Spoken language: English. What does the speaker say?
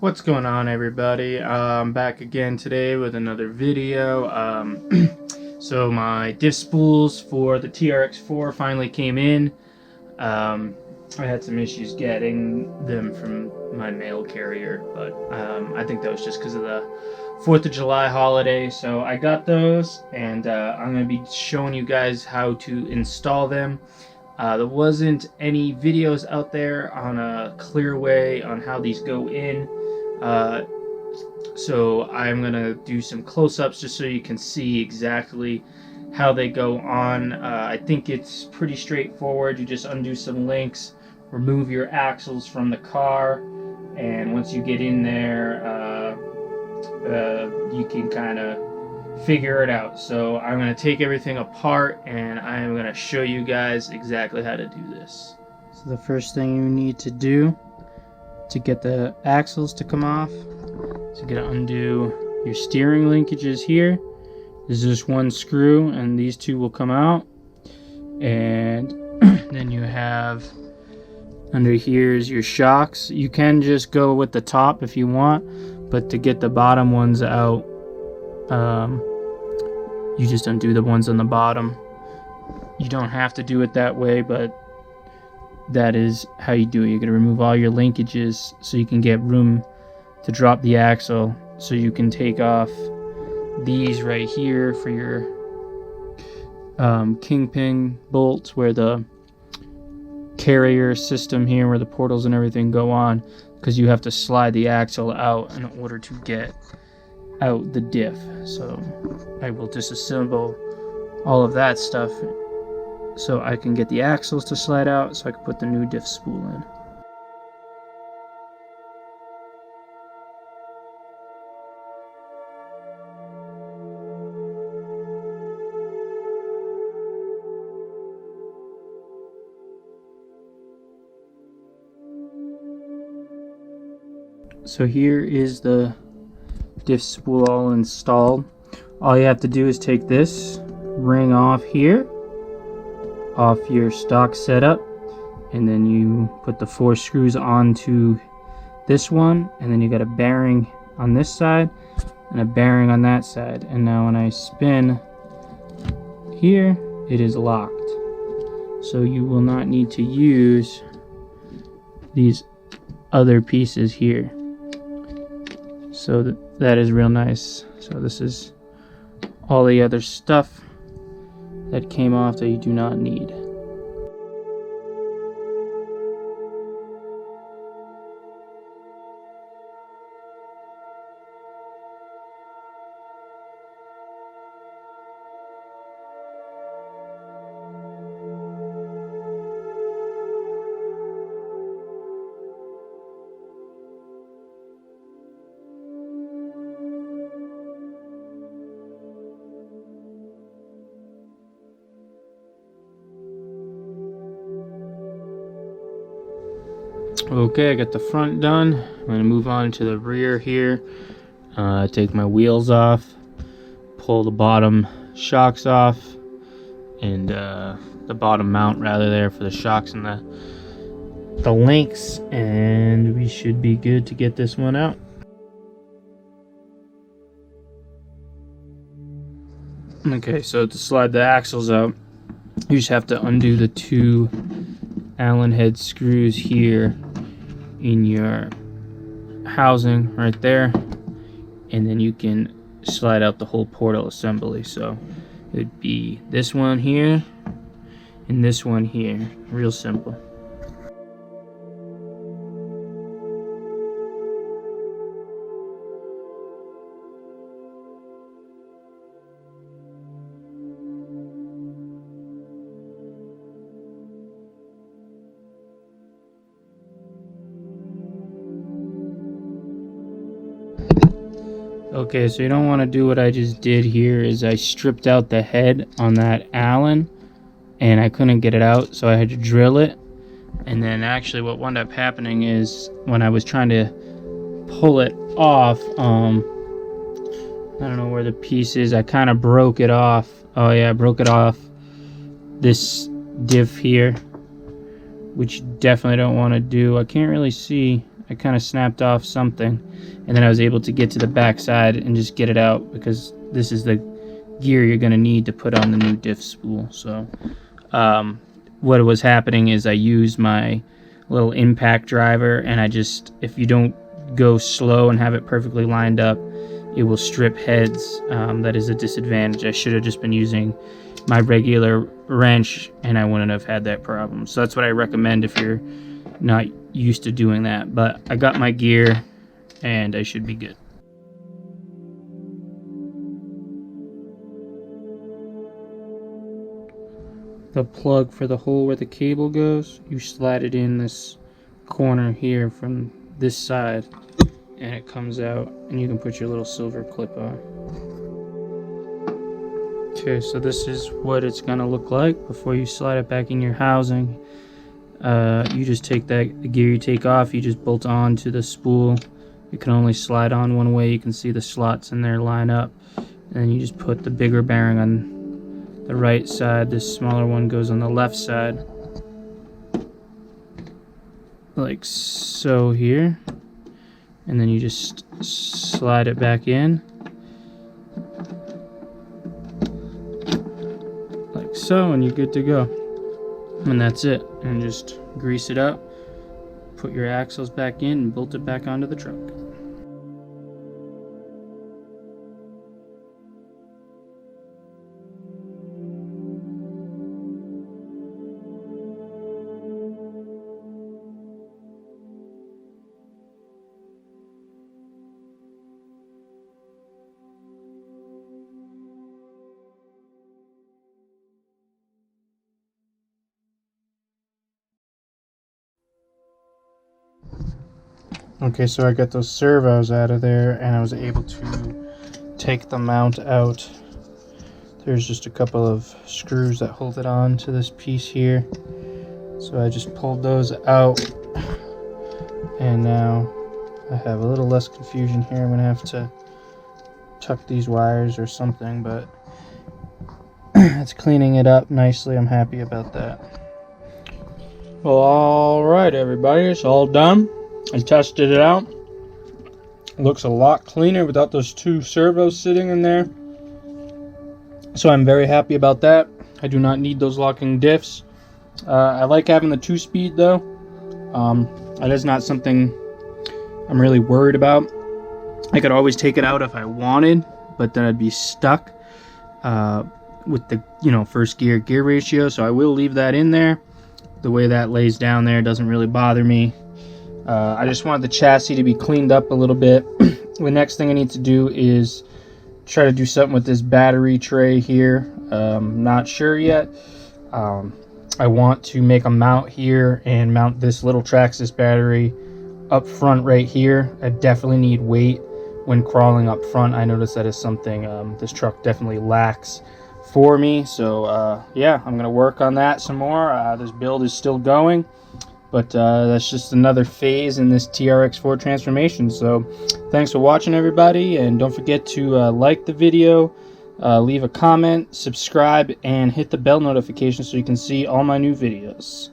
What's going on, everybody? I'm back again today with another video. So my diff spools for the Trx4 finally came in. I had some issues getting them from my mail carrier, but I think that was just because of the 4th of July holiday. So I got those, and I'm going to be showing you guys how to install them. There wasn't any videos out there on a clear way on how these go in. So I'm gonna do some close-ups just so you can see exactly how they go on. I think it's pretty straightforward. You just undo some links, remove your axles from the car, and once you get in there, you can kind of figure it out. So I'm going to take everything apart and I'm going to show you guys exactly how to do this. So the first thing you need to do to get the axles to come off is you're going to undo your steering linkages here. There's just one screw and these two will come out, and then you have under here is your shocks. You can just go with the top if you want, but to get the bottom ones out, you just undo the ones on the bottom. You don't have to do it that way, but that is how you do it. You're going to remove all your linkages so you can get room to drop the axle, so you can take off these right here for your kingpin bolts, where the carrier system here, where the portals and everything go on, because you have to slide the axle out in order to get out the diff. So I will disassemble all of that stuff so I can get the axles to slide out, so I can put the new diff spool in. So here is the diff spool all installed. All you have to do is take this ring off here, off your stock setup, and then you put the 4 screws onto this one, and then you got a bearing on this side and a bearing on that side. And now when I spin here, it is locked, so you will not need to use these other pieces here. So that is real nice. So this is all the other stuff that came off that you do not need. Okay, I got the front done. I'm going to move on to the rear here. Take my wheels off, pull the bottom shocks off, and the bottom mount rather there for the shocks and the links, and we should be good to get this one out. Okay, so to slide the axles out, you just have to undo the 2 Allen head screws here in your housing right there, and then you can slide out the whole portal assembly. So it would be this one here and this one here. Real simple. Okay, so you don't want to do what I just did here. Is I stripped out the head on that Allen and I couldn't get it out, so I had to drill it. And then actually what wound up happening is when I was trying to pull it off, I don't know where the piece is, I kind of broke it off. Oh yeah, I broke it off this diff here, which you definitely don't want to do. I can't really see. I kind of snapped off something, and then I was able to get to the back side and just get it out, because this is the gear you're going to need to put on the new diff spool. So what was happening is I used my little impact driver, and if you don't go slow and have it perfectly lined up, it will strip heads. That is a disadvantage. I should have just been using my regular wrench and I wouldn't have had that problem. So that's what I recommend if you're not used to doing that. But I got my gear and I should be good. The plug for the hole where the cable goes, you slide it in this corner here from this side, and it comes out, and you can put your little silver clip on. Okay, so this is what it's gonna look like before you slide it back in your housing. You just take the gear you take off, you just bolt on to the spool. You can only slide on one way. You can see the slots in there line up, and then you just put the bigger bearing on the right side. This smaller one goes on the left side, like so here, and then you just slide it back in like so, and you're good to go. And that's it. And just grease it up, put your axles back in, and bolt it back onto the truck. Okay, so I got those servos out of there, and I was able to take the mount out. There's just a couple of screws that hold it on to this piece here. So I just pulled those out, and now I have a little less confusion here. I'm gonna have to tuck these wires or something, but it's cleaning it up nicely. I'm happy about that. Well, alright everybody, it's all done. I tested it out. It looks a lot cleaner without those two servos sitting in there. So I'm very happy about that. I do not need those locking diffs. I like having the 2-speed though. That is not something I'm really worried about. I could always take it out if I wanted, but then I'd be stuck with the first gear ratio. So I will leave that in there. The way that lays down there doesn't really bother me. I just wanted the chassis to be cleaned up a little bit. The next thing I need to do is try to do something with this battery tray here. Not sure yet. I want to make a mount here and mount this little Traxxas battery up front right here. I definitely need weight when crawling up front. I noticed that is something this truck definitely lacks for me. So yeah, I'm gonna work on that some more. This build is still going. But that's just another phase in this TRX4 transformation. So thanks for watching, everybody. And don't forget to like the video, leave a comment, subscribe, and hit the bell notification so you can see all my new videos.